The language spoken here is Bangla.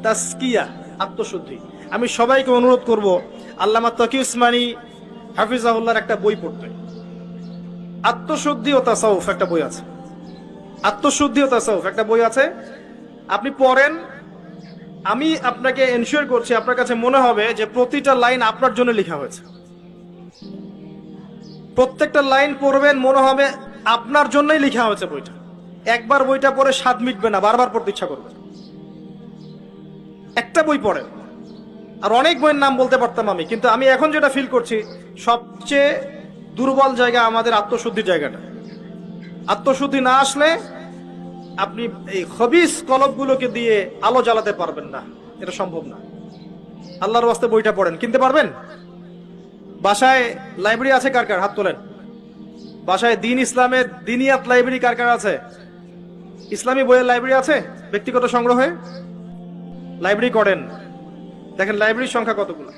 তাসকিয়া, আত্মশুদ্ধি। আমি সবাইকে অনুরোধ করব আল্লামা তকি উসমানী হাফিজাহুল্লাহর একটা বই পড়তে। আত্মশুদ্ধি ও তাসাউফ একটা বই আছে। আত্মশুদ্ধি ও তাসাউফ একটা বই আছে, আপনি পড়েন। আমি আপনাকে এনশিওর করছি আপনার কাছে মনে হবে যে প্রতিটা লাইন আপনার জন্য লেখা হয়েছে। প্রত্যেকটা লাইন পড়বেন, মনে হবে আপনার জন্যই লেখা হয়েছে বইটা। একবার বইটা পড়ে স্বাদ মিটবে না, বারবার পড়তে ইচ্ছা করবে। একটা বই পড়েন। আর অনেক বইয়ের নাম বলতে পারতাম আমি, কিন্তু আমি এখন যেটা ফিল করছি সবচেয়ে দুর্বল জায়গা আমাদের আত্মশুদ্ধির জায়গাটা। আত্মশুদ্ধি না আসলে আপনি এই খবিস কলবগুলোকে দিয়ে আলো জ্বালাতে পারবেন না, এটা সম্ভব না। আল্লাহর ওয়াস্তে বইটা পড়েন। কিনতে পারবেন? বাসায় লাইব্রেরি আছে কার কার? হাত তোলেন। বাসায় দিন ইসলামের দিনিয়াত লাইব্রেরি কার কার আছে? ইসলামী বইয়ের লাইব্রেরি আছে ব্যক্তিগত সংগ্রহে? লাইব্রেরি করেন, দেখেন লাইব্রেরির সংখ্যা কতগুলো।